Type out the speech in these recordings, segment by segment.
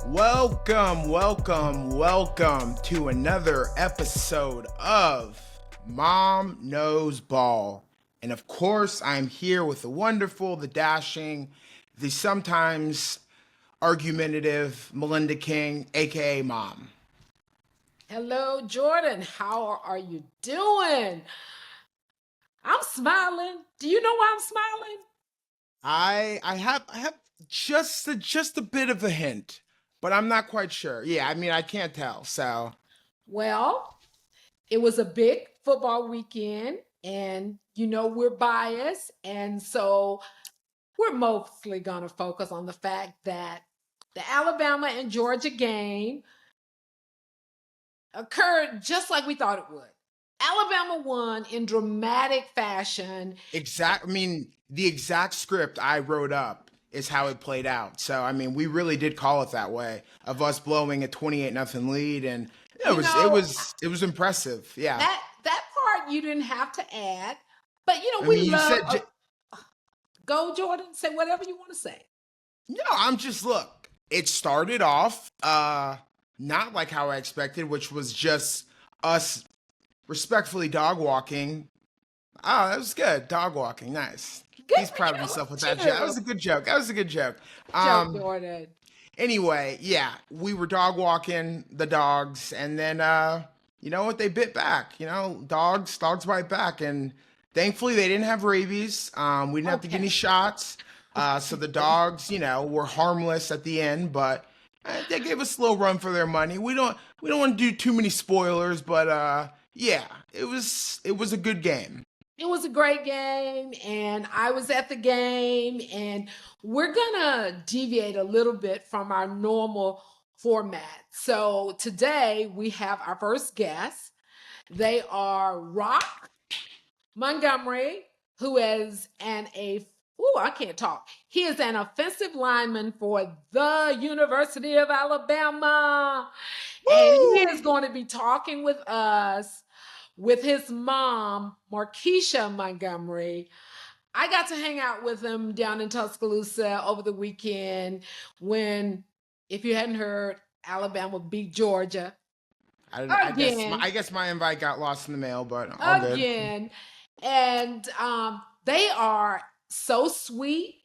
Welcome to another episode of Mom Knows Ball. And of course, I'm here with the wonderful, the dashing, the sometimes argumentative Melinda King, aka Mom. Hello, Jordan. How are you doing? I'm smiling. Do you know why I'm smiling? I have just a bit of a hint, but I'm not quite sure. Yeah, I mean I can't tell. So Well, it was a big football weekend, and we're biased, and so we're mostly going to focus on the fact that the Alabama and Georgia game occurred just like we thought it would. Alabama won in dramatic fashion. the exact script I wrote up is how it played out. So I mean, we really did call it that way of us blowing a 28-0 lead, and it was impressive. Yeah. That part you didn't have to add, but I we mean, you love. said Go, Jordan. Say whatever you want to say. no. I'm just look. It started off not like how I expected, which was just us respectfully dog walking. Oh, that was good. Dog walking, nice. Good He's for proud of you. himself with Look that at joke. you. That was a good joke. That was a good joke. Joke, Jordan. Anyway, yeah, we were dog walking the dogs, and then you know what? They bit back. You know, dogs bite back, and thankfully they didn't have rabies. We didn't have to get any Okay. shots. So the dogs, were harmless at the end, but they gave us a little run for their money. We don't want to do too many spoilers, but yeah, it was a good game. It was a great game, and I was at the game, and we're gonna deviate a little bit from our normal format. So today we have our first guest. They are Rock Montgomery, who is I can't talk. He is an offensive lineman for the University of Alabama. And he is going to be talking with us with his mom, Markesha Montgomery. I got to hang out with him down in Tuscaloosa over the weekend when, if you hadn't heard, Alabama beat Georgia I again. guess my invite got lost in the mail, but all good. Again. And they are so sweet,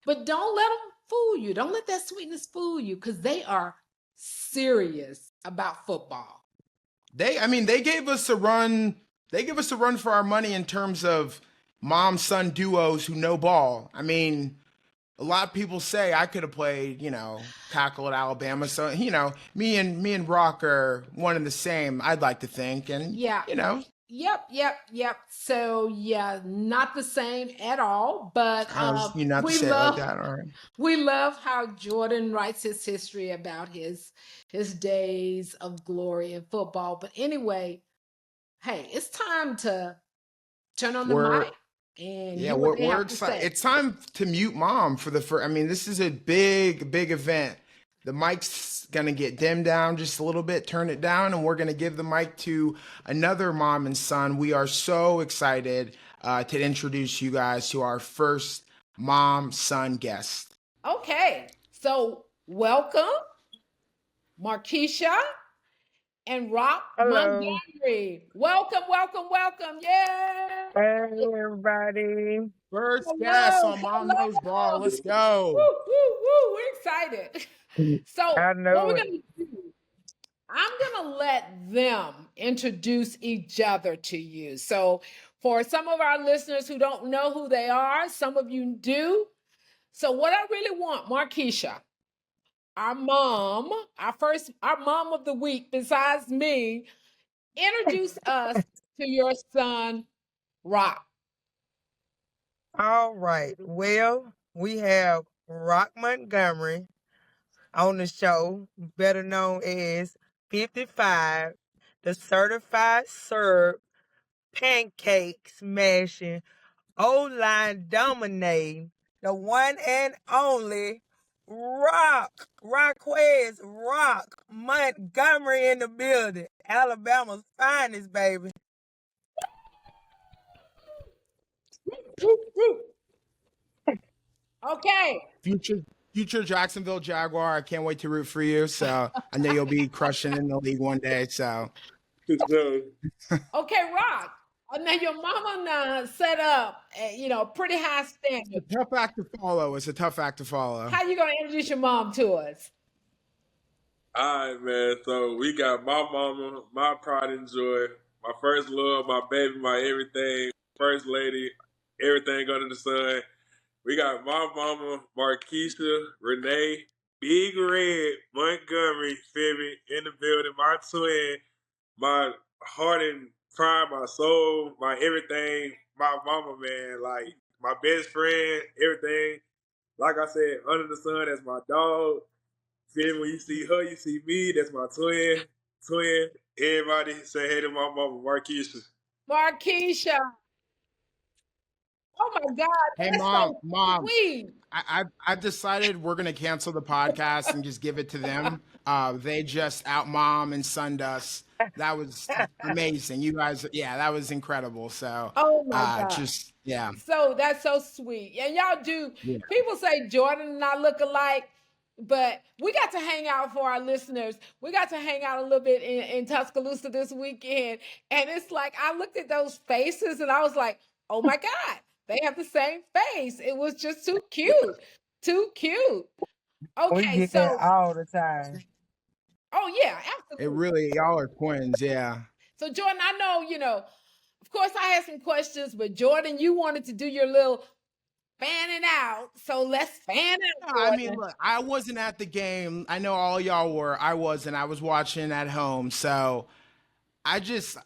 but don't let them fool you. Don't let that sweetness fool you, because they are serious about football. They gave us a run. They give us a run for our money in terms of mom-son duos who know ball. I mean, a lot of people say I could have played, tackle at Alabama. So, me and Rock are one and the same, I'd like to think. And Yeah. Yep. So yeah, not the same at all. But you not to we say it love like that, all right. we love how Jordan writes his history about his days of glory in football. But anyway, hey, it's time to turn on the We're mic and Yeah, hear what they we're have to excited. say. It's time to mute mom for the first. I mean, this is a big event. The mic's gonna get dimmed down just a little bit, turn it down, and we're gonna give the mic to another mom and son. We are so excited to introduce you guys to our first mom-son guest. Okay, so welcome, Markesha and Roq Hello. Montgomery. Welcome. Yeah. Hey, everybody. First guest Hello. on Mom Knows Ball. Let's go. Woo. We're excited. So, I what we're know it. going to do, I'm going to let them introduce each other to you. So, for some of our listeners who don't know who they are, some of you do. So, what I really want, Markesha, our mom, our mom of the week, besides me, introduce us to your son, Roq. All right. Well, we have Rock Montgomery on the show, better known as 55, the certified syrup, pancake smashing, O-line dominating, the one and only Rockwez Rock Montgomery in the building. Alabama's finest, baby. Okay. Future future Jacksonville Jaguar. I can't wait to root for you. So I know you'll be crushing in the league one day. So Okay, Rock. Now your mama set up, pretty high standard. tough act to follow. It's a tough act to follow. How you gonna introduce your mom to us? All right, man. So we got my mama, my pride and joy, my first love, my baby, my everything, first lady, everything under the sun. We got my mama, Markesha, Renee, Big Red, Montgomery, feel me, in the building. My twin, my heart and pride, my soul, my everything, my mama, man. Like, my best friend, everything. Like I said, under the sun, that's my dog. Feel me? When you see her, you see me. That's my twin. Twin. Everybody say hey to my mama, Markesha. Markesha. Oh my God. Hey, That's mom, so mom. sweet. I've decided we're gonna cancel the podcast and just give it to them. They just out mom and sunned us. That was amazing. You guys, yeah, that was incredible. So, Oh my God. just yeah. So that's so sweet. And y'all do, Yeah. people say Jordan and I look alike, but we got to hang out for our listeners. We got to hang out a little bit in Tuscaloosa this weekend. And it's like, I looked at those faces and I was like, oh my God, they have the same face. It was just too cute. Too cute. We Okay, get that all the time. oh yeah, absolutely. It really, y'all are twins. Yeah. So Jordan, I know, of course I had some questions, but Jordan, you wanted to do your little fanning out. So let's fan out. I mean, look, I wasn't at the game. I know all y'all were. I wasn't. I was watching at home. So I just,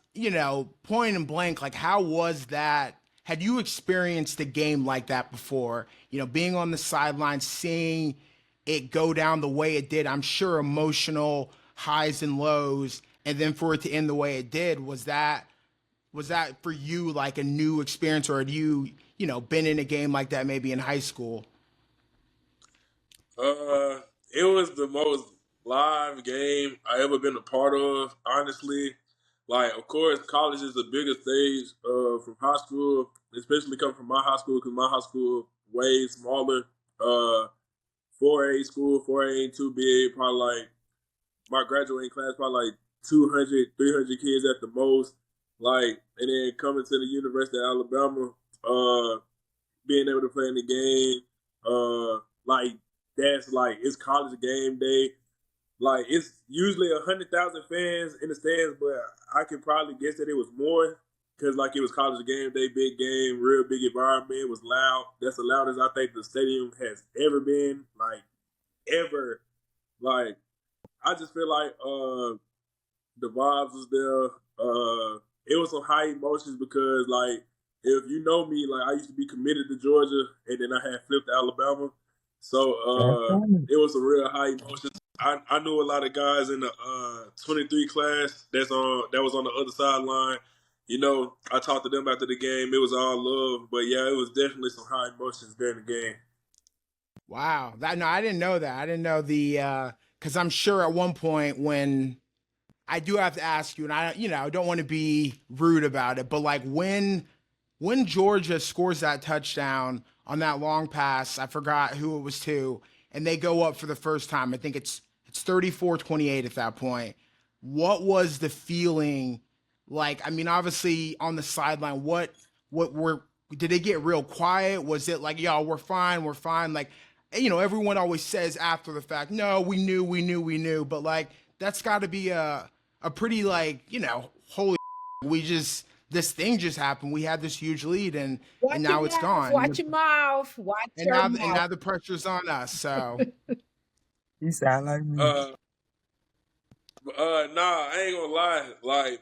point and blank, like, how was that? Had you experienced a game like that before? Being on the sideline, seeing it go down the way it did. I'm sure emotional highs and lows, and then for it to end the way it did. Was that for you like a new experience, or had you, been in a game like that maybe in high school? It was the most live game I ever been a part of, honestly. Like, of course, college is the biggest stage from high school, especially coming from my high school, because my high school way smaller. 4A school, 4A ain't too big, probably like my graduating class, probably like 200, 300 kids at the most. Like, and then coming to the University of Alabama, being able to play in the game, like, that's like, it's college game day. Like, it's usually 100,000 fans in the stands, but I could probably guess that it was more because, like, it was college game day, big game, real big environment. It was loud. That's the loudest I think the stadium has ever been, like, ever. Like, I just feel like the vibes was there. It was some high emotions because, like, if you know me, like, I used to be committed to Georgia, and then I had flipped to Alabama. So it was a real high emotions. I knew a lot of guys in the 23 class that was on the other sideline. I talked to them after the game. It was all love, but yeah, it was definitely some high emotions during the game. Wow, I didn't know that. I didn't know the because I'm sure at one point when I do have to ask you, and I don't want to be rude about it, but like when Georgia scores that touchdown on that long pass, I forgot who it was to, and they go up for the first time. I think it's 34-28 at that point. What was the feeling like? I mean, obviously on the sideline, what did it get real quiet? Was it like, y'all, we're fine, like, everyone always says after the fact, no, we knew, but like that's got to be a pretty like, holy this thing just happened. We had this huge lead and now it's gone. Watch your mouth. And now the pressure's on us. So You sound like me. Nah, I ain't gonna lie. Like,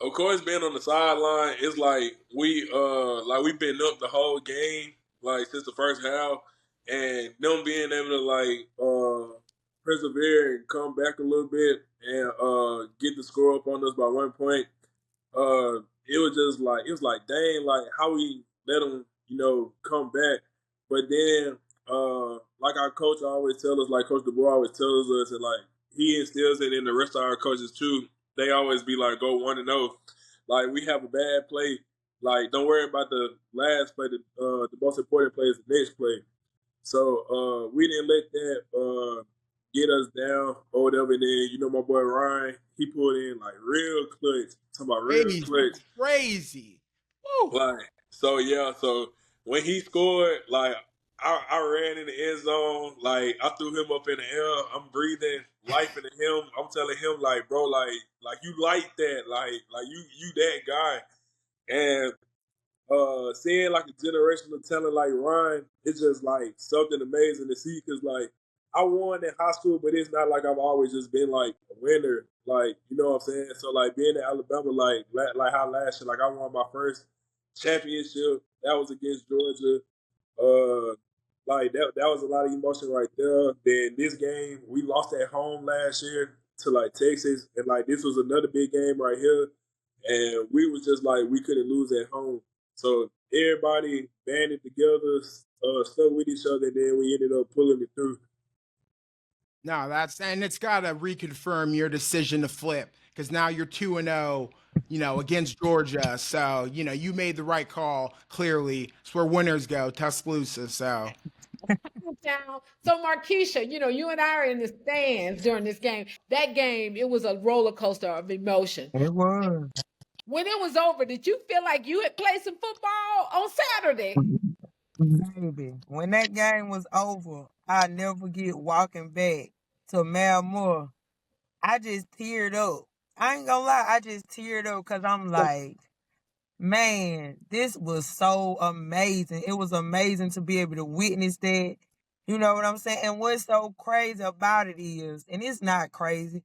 of course, being on the sideline, it's like we've been up the whole game, like since the first half, and them being able to like persevere and come back a little bit and get the score up on us by 1 point. It was like dang, like how we let them, come back. But then, like our coach always tells us, like Coach DeBoer always tells us, and like he instills it in the rest of our coaches too. They always be like, go 1-0. Like, we have a bad play, like, don't worry about the last play. The most important play is the next play. So we didn't let that get us down or whatever. And then my boy Ryan, he pulled in like real clutch. Talking about real clutch. Crazy. Woo. Like, so yeah, so when he scored, like I ran in the end zone, like I threw him up in the air. I'm breathing life into him. I'm telling him like, bro, like you like that, like you that guy. And seeing like a generational talent like Ryan, it's just like something amazing to see. Cause like I won in high school, but it's not like I've always just been like a winner. Like you know what I'm saying. So like being in Alabama, like how last year, like I won my first championship. That was against Georgia. Uh, like that was a lot of emotion right there. Then this game, we lost at home last year to like Texas, and like this was another big game right here, and we was just like we couldn't lose at home. So everybody banded together, stuck with each other, and then we ended up pulling it through. No, and it's got to reconfirm your decision to flip because now you're 2-0, against Georgia. So, you made the right call, clearly. It's where winners go, Tuscaloosa. So, Down. So Markesha, you and I are in the stands during this game. That game, it was a roller coaster of emotion. It was. When it was over, did you feel like you had played some football on Saturday? Baby, when that game was over, I'll never forget walking back to Mel Moore. I just teared up. I ain't gonna lie, I just teared up because I'm like, man, this was so amazing. It was amazing to be able to witness that. You know what I'm saying? And what's so crazy about it is, and it's not crazy,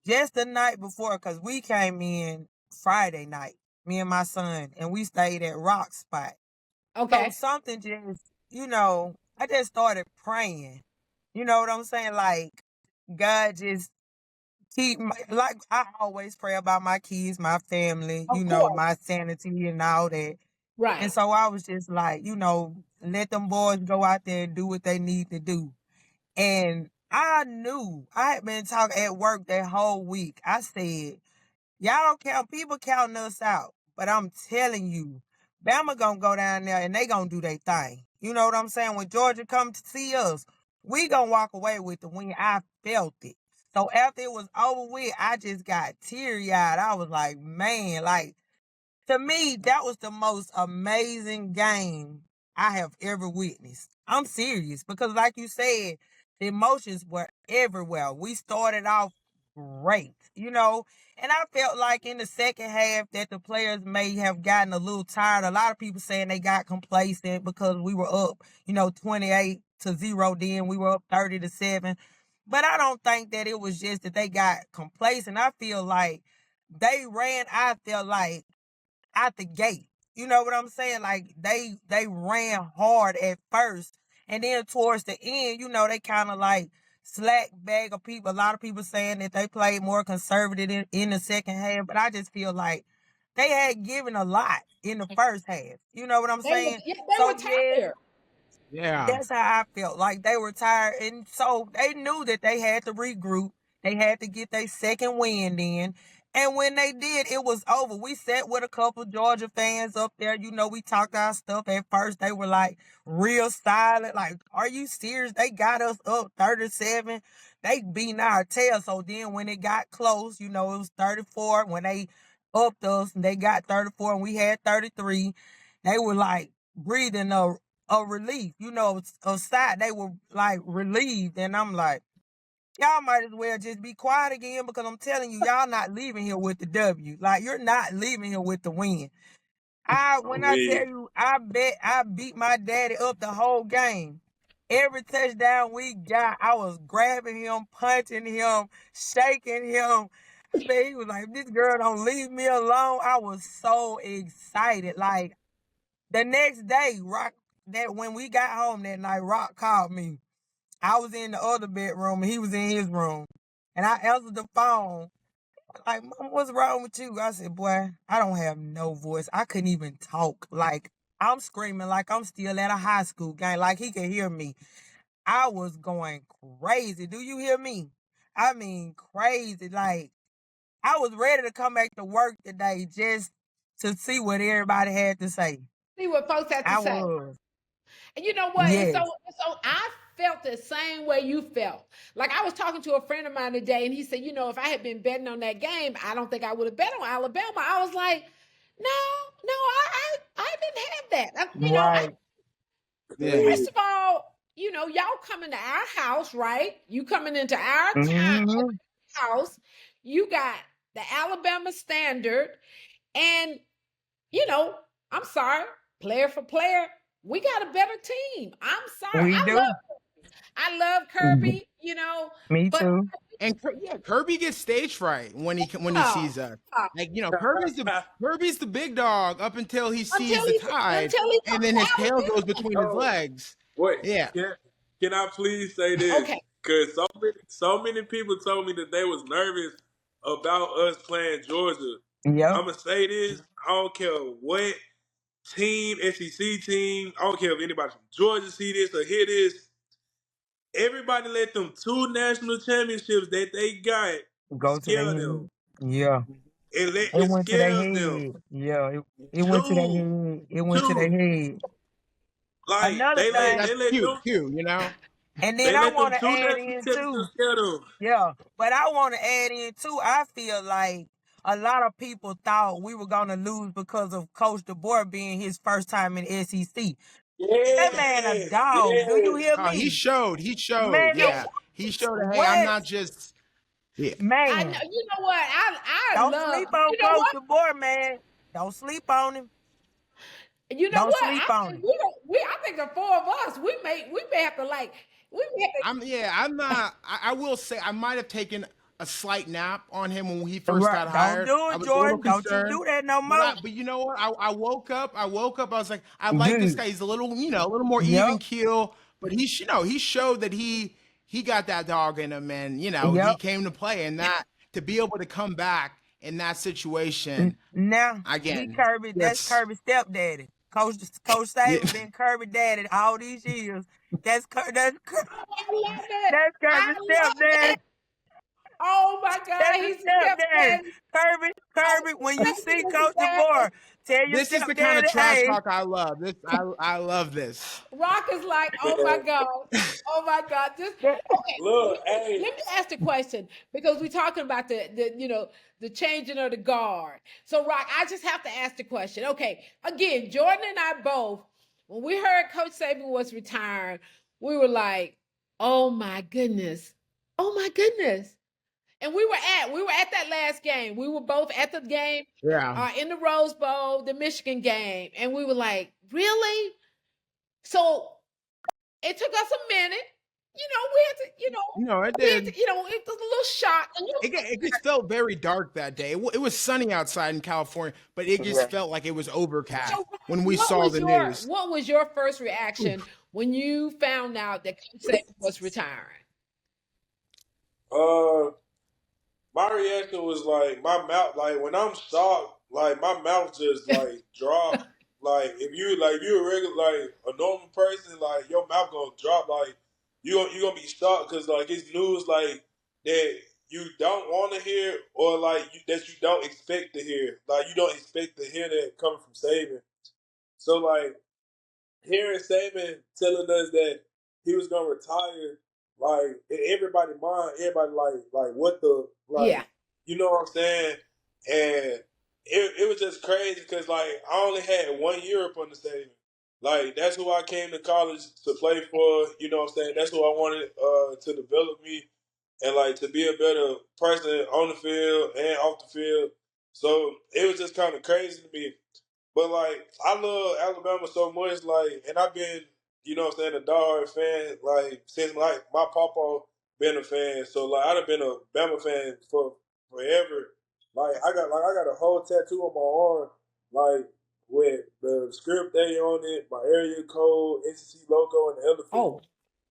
just the night before, because we came in Friday night, me and my son, and we stayed at Rock Spot. So Okay. something just, I just started praying. You know what I'm saying? Like, God just like I always pray about my kids, my family, Of course. my sanity and all that. And Right. so I was just like, let them boys go out there and do what they need to do. And I knew I had been talking at work that whole week. I said, y'all don't count, people counting us out. But I'm telling you, Bama gonna go down there and they gonna do their thing. You know what I'm saying? When Georgia come to see us, we gonna walk away with the win. I felt it. So after it was over with, I just got teary-eyed. I was like, man, like, to me, that was the most amazing game I have ever witnessed. I'm serious because, like you said, the emotions were everywhere. We started off great, and I felt like in the second half that the players may have gotten a little tired. A lot of people saying they got complacent because we were up, 28-0. Then we were up 30-7. But I don't think that it was just that they got complacent. I feel like they ran out there like out the gate. You know what I'm saying? Like they ran hard at first, and then towards the end, they kind of like slack bag of people. A lot of people saying that they played more conservative in the second half, but I just feel like they had given a lot in the first half. You know what I'm saying? They So were yes, tired. yeah. that's how I felt. Like they were tired. And so they knew that they had to regroup. They had to get their second win in. And when they did, it was over. We sat with a couple Georgia fans up there. We talked our stuff. At first, they were like real silent. Like, are you serious? They got us up 37. They beating our tail. So then when it got close, it was 34. When they upped us, and they got 34 and we had 33. They were like breathing a relief, a sigh. They were like relieved. And I'm like, y'all might as well just be quiet again because I'm telling you, y'all not leaving here with the W. Like, you're not leaving here with the win. When I tell you, I bet I beat my daddy up the whole game. Every touchdown we got, I was grabbing him, punching him, shaking him. Man, he was like, this girl don't leave me alone. I was so excited. Like, the next day, when we got home that night, Rock called me. I was in the other bedroom and he was in his room. And I answered the phone. Like, Mom, what's wrong with you? I said, boy, I don't have no voice. I couldn't even talk. Like, I'm screaming like I'm still at a high school game. Like, he could hear me. I was going crazy. Do you hear me? I mean, crazy. Like, I was ready to come back to work today just to see what everybody had to say. See what folks had to I say. was. And you know what? And Yes. so I felt the same way you felt. Like I was talking to a friend of mine today, and he said, if I had been betting on that game, I don't think I would have bet on Alabama. I was like, no, I didn't have that. Right. Yeah. First of all, y'all coming to our house, right? You coming into our Mm-hmm. house. You got the Alabama standard, and I'm sorry, player for player, we got a better team. I'm sorry. We do. I love Mhm. Kirby, Me but too. And yeah, Kirby gets stage fright when he uh, sees us. uh, Like Kirby's the big dog up until he sees the tide, until he and comes then to his tail Alabama. goes between his Oh, legs. wait. Yeah. Can I please say this? Okay. Because so many people told me that they was nervous about us playing Georgia. Yep. I'm gonna say this. I don't care what team, SEC team. I don't care if anybody from Georgia see this or hear this. Everybody let them 2 national championships that they got Go to their scare head. them. Yeah. It Went to their scares them. head. Yeah. It went to their Two, head. It went to their two. head. Like Another Hey, thing, that's they let cute them too. and then they I let them want to 2 add national in too. championships scare them. Yeah, but I want to add in too. I feel like a lot of people thought we were gonna lose because of Coach DeBoer being his first time in SEC. That man a Yes, dog. Do you yes. hear Oh, he me? showed. Man, Yeah, he showed. Hey, I'm what? not just. Yeah. I know. Man, You know what? I don't love. sleep on You know Coach what? DeBoer, man. Don't sleep on him. You know Don't what? sleep I on think him. we don't. I think the four of us. We may have to I'm not. I will say I might have taken a slight nap on him when he first Right. got Don't hired. do I it, was a little Jordan. Don't you concerned. do that no But more. you know what? I woke up. I was like, I like this Good. guy. He's a little, a little more Yep. even keel. But he showed that he got that dog in him, and he Yep. came to play, and that to be able to come back in that situation Now he again. Kirby. That's Yes. Kirby's stepdaddy. Coach Yeah. Saban been Kirby daddy all these years. That's I love it. that's I Kirby's love stepdaddy. it. Oh my God, That's his he's a stepdaddy. stepdaddy. Oh, Kirby. When you see he's a Coach daddy. DeBoer, tell your This is the kind of stepdaddy, trash hey, talk I love. I love this. Rock is like, oh my Man, God. Oh my God. Just that- okay. look, hey, Let me ask the question because we're talking about the changing of the guard. So Rock, I just have to ask the question. Okay, again, Jordan and I both, when we heard Coach Saban was retiring, we were like, oh my goodness, oh my goodness. And we were at that last game. We were both at the game, Yeah. in the Rose Bowl, the Michigan game, and we were like, really? So it took us a minute. We had to, It did. it was a little shock. It just felt very dark that day. It was sunny outside in California, but it just Yeah. felt like it was overcast So when we saw the news. what was your first reaction when you found out that Coach Saban was retiring? uh, my reaction was like my mouth, like when I'm shocked, like my mouth just like drop. Like if you a regular like a normal person, like your mouth gonna drop. Like you gonna be shocked because like it's news like that you don't want to hear or like that you don't expect to hear. Like you don't expect to hear that coming from Saban. So like hearing Saban telling us that he was gonna retire, like in everybody's mind, everybody like what the Yeah. like, you know what I'm saying? And it was just crazy because like I only had 1 year up on the Saban. Like that's who I came to college to play for. You know what I'm saying? That's who I wanted to develop me and like to be a better person on the field and off the field. So it was just kind of crazy to me. But like I love Alabama so much, like, and I've been, you know what I'm saying, a diehard fan, like since like my papa been a fan. So like I've been a Bama fan for forever. I got a whole tattoo on my arm, like with the script day on it, my area code, NCC logo, and the elephant. Oh,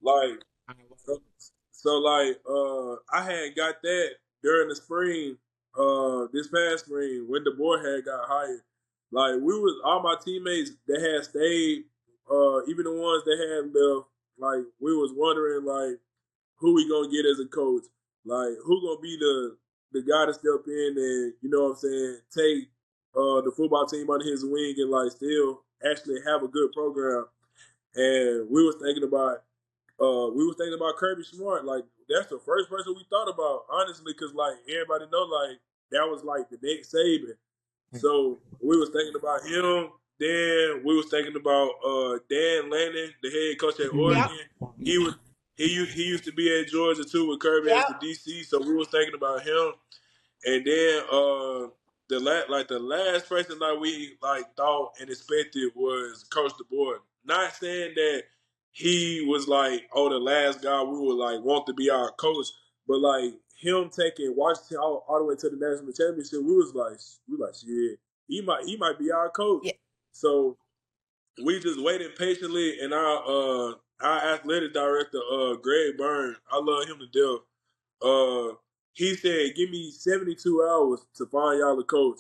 Like so like I had got that during the spring, this past spring when the boy had got hired. Like we was all my teammates that had stayed, even the ones that had left, like we was wondering like who we gonna get as a coach, like who gonna be the guy to step in and you know what I'm saying, take the football team under his wing and like still actually have a good program. and we was thinking about Kirby Smart. Like that's the first person we thought about, honestly, because like everybody know like that was like the next Saban. So we was thinking about him. Then we was thinking about Dan Lanning, the head coach at Oregon. He used to be at Georgia too with Kirby as the DC. So we was thinking about him. And then the last person that we like thought and expected was Coach DeBoer. Not saying that he was like, oh, the last guy we would like want to be our coach, but like him taking Washington all the way to the national championship, we like, shit, he might be our coach. Yeah. So we just waited patiently, and our athletic director, Greg Byrne, I love him to death. He said, give me 72 hours to find y'all a coach.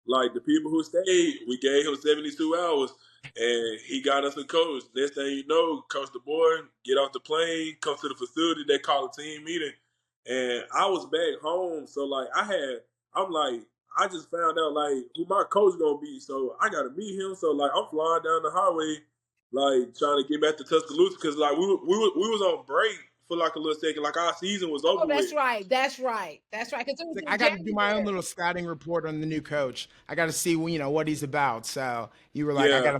Like the people who stayed, we gave him 72 hours and he got us a coach. Next thing you know, Coach DeBoer, get off the plane, come to the facility, they call a team meeting. And I was back home. So like I just found out like who my coach gonna be. So I gotta meet him. So like I'm flying down the highway, like trying to get back to Tuscaloosa because like we was on break for like a little second, like our season was over. Oh, that's right. That's right. Like, I got to do my own little scouting report on the new coach. I got to see, what he's about. So you were like, I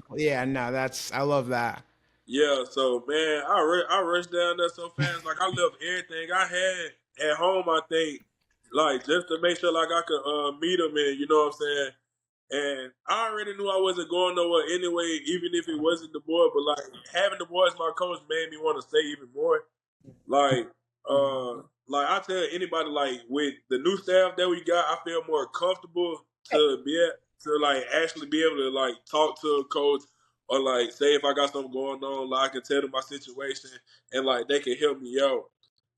love that. Yeah. So man, I rushed down there so fast. Like I left everything I had at home. I think, like just to make sure like I could meet him and you know what I'm saying. And I already knew I wasn't going nowhere anyway, even if it wasn't the boy. But like having the boy as my coach made me want to stay even more. Like I tell anybody, like with the new staff that we got, I feel more comfortable to like actually be able to like talk to a coach or like say if I got something going on, like I can tell them my situation and like they can help me out.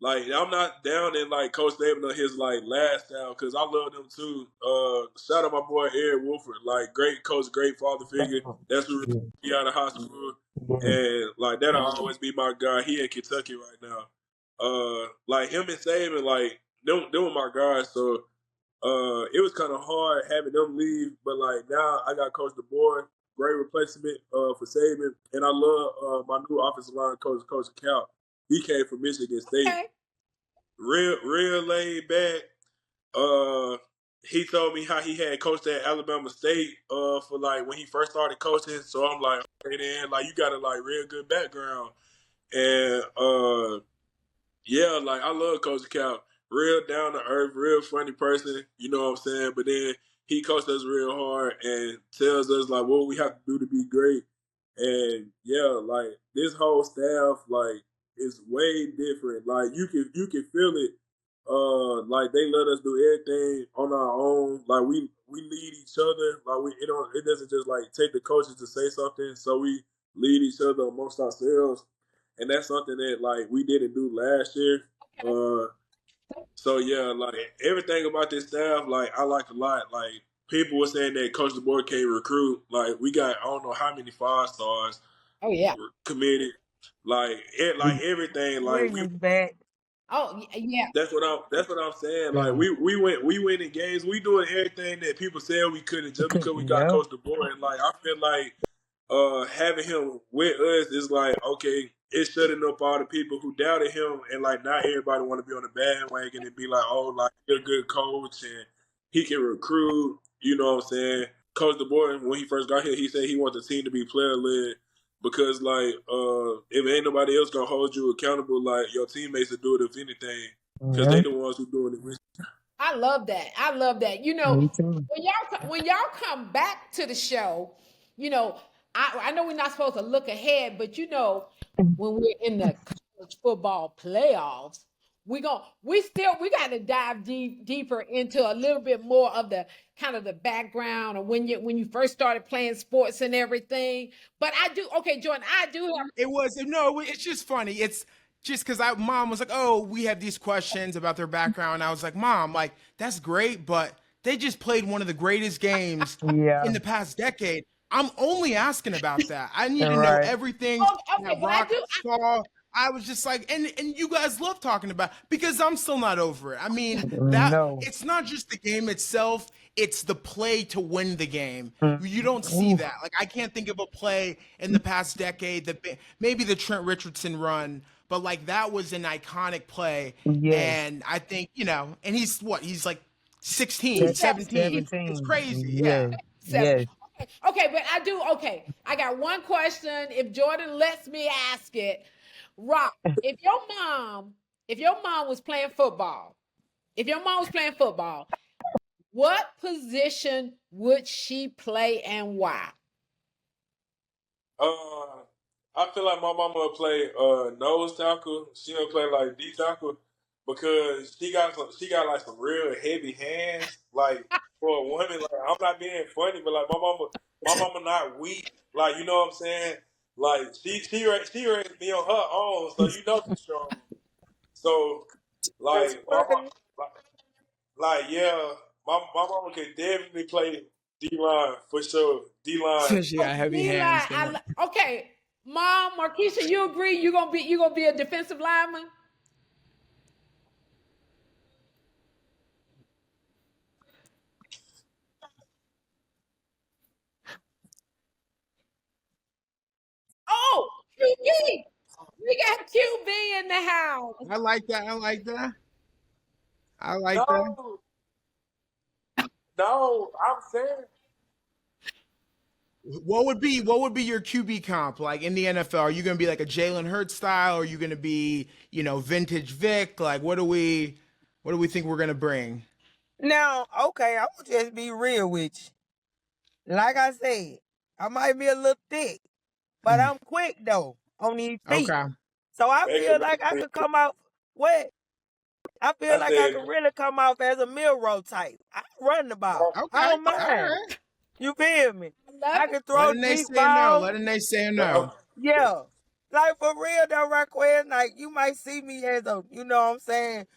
Like I'm not down in like Coach Saban or his like last style because I love them too. Shout out my boy Eric Wolford, like great coach, great father figure. That's who really be out of high school, and like that'll always be my guy. He in Kentucky right now. Like him and Saban, like them were my guys. So it was kind of hard having them leave, but like now I got Coach DeBoer, great replacement for Saban, and I love my new offensive line coach, Coach Cal. He came from Michigan State. Okay. Real laid back. He told me how he had coached at Alabama State for like when he first started coaching. So I'm like, okay, then like you got a like real good background. And yeah, like I love Coach Cal. Real down to earth, real funny person, you know what I'm saying? But then he coached us real hard and tells us like what we have to do to be great. And yeah, like this whole staff, like it's way different. Like you can feel it. Like they let us do everything on our own. Like we lead each other. Like it doesn't just like take the coaches to say something. So we lead each other amongst ourselves. And that's something that like we didn't do last year. So yeah, like everything about this staff, like I like a lot. Like people were saying that Coach DeBoer can't recruit. Like we got I don't know how many 5-stars. Oh yeah, committed. Like everything. Like we back. Oh yeah. That's what I'm saying. Like we went in games. We doing everything that people said we couldn't just because we got Coach DeBoer. And like I feel like having him with us is like okay. It's shutting up all the people who doubted him, and like not everybody want to be on the bandwagon and be like, "Oh, like you're a good coach and he can recruit." You know what I'm saying? Coach DeBoer, when he first got here, he said he wants the team to be player led because, like, if ain't nobody else gonna hold you accountable, like your teammates will do it if anything, because they the ones who doing it. I love that. You know, when y'all come back to the show, you know. I know we're not supposed to look ahead, but you know, when we're in the college football playoffs, we got to dive deeper into a little bit more of the kind of the background of when you first started playing sports and everything. But Jordan, I do have. It's just funny. It's just because mom was like, oh, we have these questions about their background. I was like, Mom, like that's great, but they just played one of the greatest games in the past decade. I'm only asking about that. I need to know everything that Roq saw. I was just like, and you guys love talking about because I'm still not over it. I mean, it's not just the game itself. it's the play to win the game. You don't see that. Like, I can't think of a play in the past decade that maybe the Trent Richardson run, but like that was an iconic play. Yes. And I think, and he's what? He's like 16, 17. It's 17. crazy. Yeah. Yes. Seven. Yes. Okay, but I got one question. If Jordan lets me ask it, Roq, if your mom was playing football, what position would she play and why? I feel like my mama would play nose tackle. She'll play like D tackle because she got like some real heavy hands. Like for a woman, like I'm not being funny, but like my mama not weak. Like you know what I'm saying? Like she raised me on her own, so you know she's strong. So That's like funny. yeah, my mama could definitely play D line for sure. D line. She got heavy hands. Okay, Mom, Markesha, you agree? You gonna be a defensive lineman? Oh, QB. We got QB in the house. I like that. No, I'm saying. What would be your QB comp like in the NFL? Are you going to be like a Jalen Hurts style? Or are you going to be, vintage Vic? Like, what do we think we're going to bring? Now, okay, I'm gonna just be real with you. Like I said, I might be a little thick, but I'm quick though on these feet. Okay. So I feel like I could come out what? I feel like I could really come off as a Milrow type. I run the ball. Okay. I don't mind. All right. You feel me? I can throw Letting they deep say balls. no. Letting they say no. Yeah. Like for real though, Raquel, like you might see me as a, you know what I'm saying,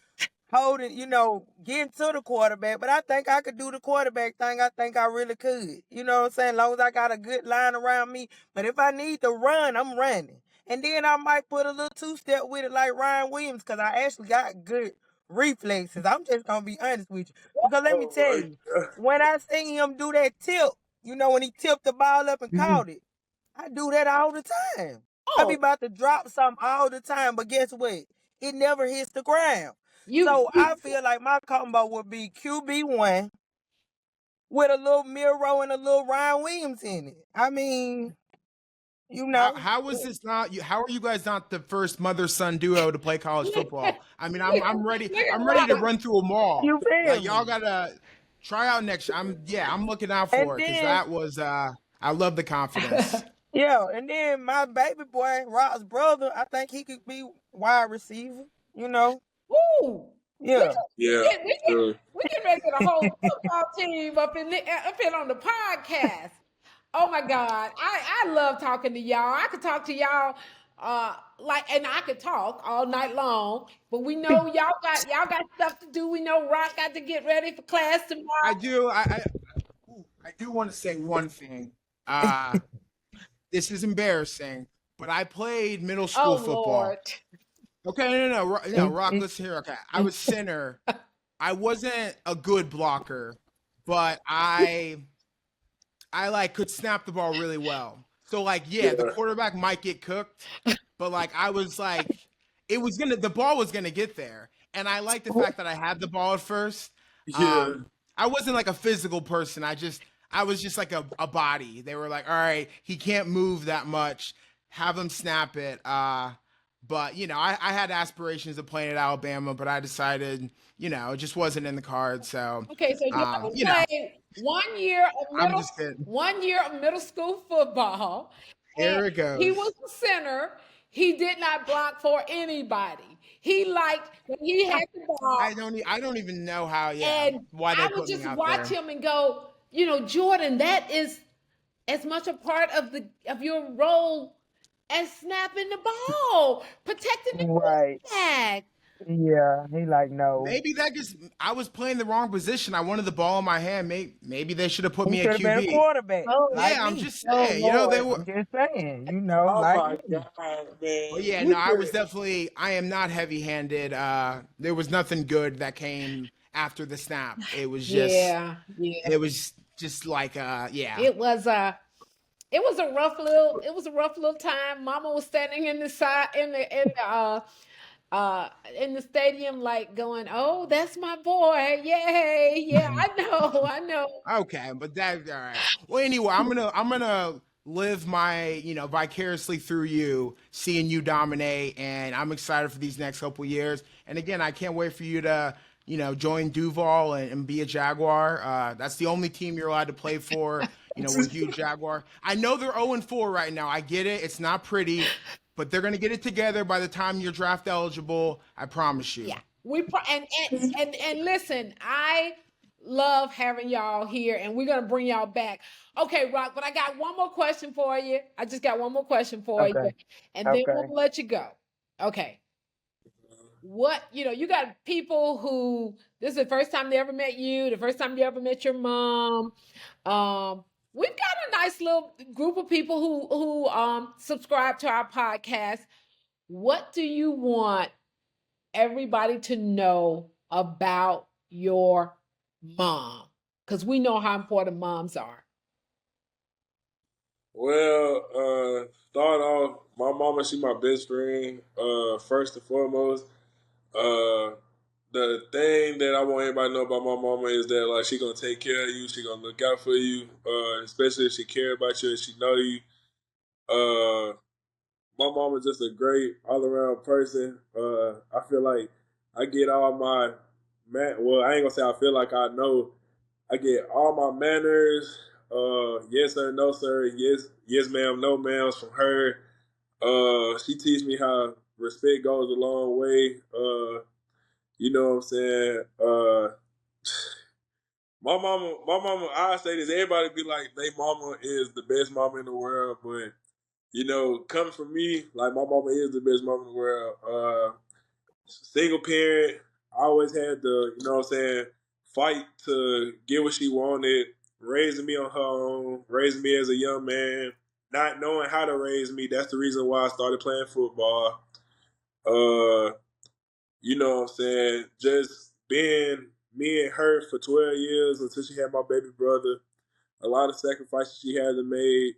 holding, getting to the quarterback, but I think I could do the quarterback thing. I think I really could. You know what I'm saying? As long as I got a good line around me. But if I need to run, I'm running. And then I might put a little two-step with it like Ryan Williams because I actually got good reflexes. I'm just going to be honest with you. Because let me tell you, when I seen him do that tip, when he tipped the ball up and caught it, I do that all the time. I be about to drop something all the time, but guess what? It never hits the ground. I feel like my combo would be QB1 with a little Milrow and a little Ryan Williams in it. I mean, How is this not? How are you guys not the first mother-son duo to play college football? I mean, I'm ready. I'm ready to run through them all. You feel like y'all gotta try out next year. I'm looking out for it because that was. I love the confidence. Yeah, and then my baby boy, Roq's brother, I think he could be wide receiver. Woo! Yeah. We get ready to get a whole football team up in on the podcast. Oh my God. I love talking to y'all. I could talk to y'all and I could talk all night long, but we know y'all got stuff to do. We know Roq got to get ready for class tomorrow. I do. I do want to say one thing. This is embarrassing, but I played middle school football. Lord. Okay, no, Roq, listen here. Okay, I was center. I wasn't a good blocker, but I could snap the ball really well. So the quarterback might get cooked, but I was the ball was gonna get there, and I like the fact that I had the ball at first. Yeah. I wasn't like a physical person. I was just like a body. They were like, all right, he can't move that much. Have him snap it. But, I had aspirations of playing at Alabama, but I decided, it just wasn't in the cards. So, okay, so you played 1 year of middle school football. Here it goes. He was a center. He did not block for anybody. He liked when he had the ball. I don't even know how. Why they I would just watch him and go, Jordan, that is as much a part of your role as snapping the ball, protecting the quarterback. Yeah, he no. Maybe I was playing the wrong position. I wanted the ball in my hand. Maybe they should have put me a QB. Been a quarterback. I'm just saying. They were. I'm just saying. Oh my God, man. Well, yeah, no, I was definitely. I am not heavy-handed. There was nothing good that came after the snap. It was just, yeah. it was just like, yeah. It was a rough little time. Mama was standing in the side in the stadium, like going, "Oh, that's my boy! Yay! Yeah, I know." Okay, but that all right. Well, anyway, I'm gonna live my vicariously through you, seeing you dominate, and I'm excited for these next couple years. And again, I can't wait for you to join Duval and be a Jaguar. That's the only team you're allowed to play for. We're huge Jaguar. I know they're 0-4 right now. I get it. It's not pretty, but they're gonna get it together by the time you're draft eligible. I promise you. Yeah, and listen, I love having y'all here, and we're gonna bring y'all back. Okay, Roq, but I got one more question for you. I just got one more question for you, and then we'll let you go. Okay. What, you got people who this is the first time they ever met you, the first time you ever met your mom. We've got a nice little group of people who subscribe to our podcast. What do you want everybody to know about your mom? Because we know how important moms are. Well, start off, my mama, she my best friend, first and foremost. The thing that I want everybody to know about my mama is that, like, she gonna take care of you, she gonna look out for you, especially if she care about you and she know you. My mama's just a great all-around person. I feel like I get all my well, I ain't gonna say I feel like I know. I get all my manners, yes sir, no sir, yes ma'am, no ma'ams from her. She teach me how respect goes a long way. You know what I'm saying? My mama, I say this, everybody be like, they mama is the best mama in the world, but coming from me, like, my mama is the best mama in the world. Single parent, I always had to, fight to get what she wanted, raising me on her own, raising me as a young man, not knowing how to raise me. That's the reason why I started playing football. Just being me and her for 12 years until she had my baby brother. A lot of sacrifices she had to make.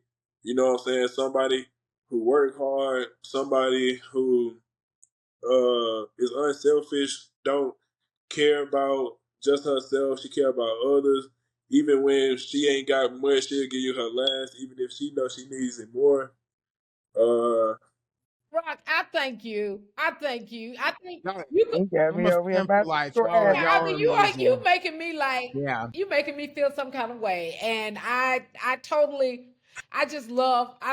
Somebody who worked hard, somebody who is unselfish, don't care about just herself. She care about others. Even when she ain't got much, she'll give you her last, even if she knows she needs it more. Roq, I thank you. I think you got me over here about you making me like, you making me feel some kind of way. And I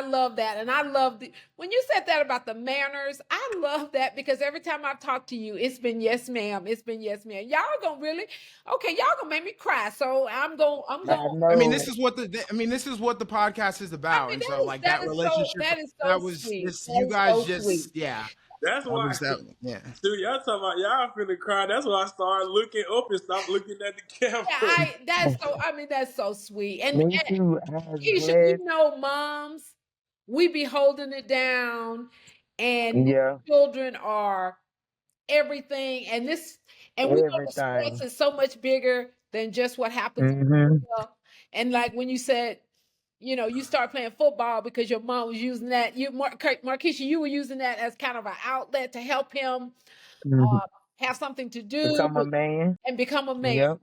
love that. And I love when you said that about the manners, I love that, because every time I've talked to you, it's been yes, ma'am. It's been yes, ma'am. Y'all gonna make me cry. So I'm going. I mean, this is what the podcast is about. And so, like, that relationship, that was sweet. just, you guys just, sweet. yeah. That's why. Dude, y'all talking about y'all finna cry. That's why I started looking up and stopped looking at the camera. Yeah, that's so sweet. And me too. Keisha, moms, we be holding it down, and children are everything. And we know the sports is so much bigger than just what happens. And like when you said, you start playing football because your mom was using that. Markesha, you were using that as kind of an outlet to help him have something to do, become a man. Yep.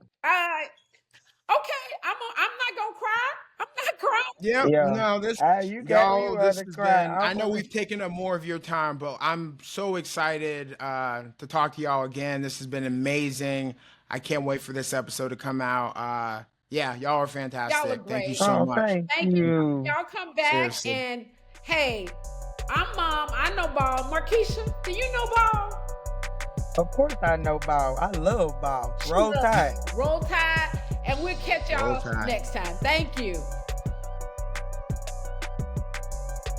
Okay, I'm not gonna cry. I'm not crying. No, this has been. I know we've taken up more of your time, but I'm so excited to talk to y'all again. This has been amazing. I can't wait for this episode to come out. Y'all are fantastic. Y'all are great. Thank you so much. Thank you. Y'all come back. Seriously. And hey, I'm mom. I know ball. Markesha, do you know ball? Of course I know ball. I love ball. Roll Tide. Roll Tide. And we'll catch y'all next time. Thank you.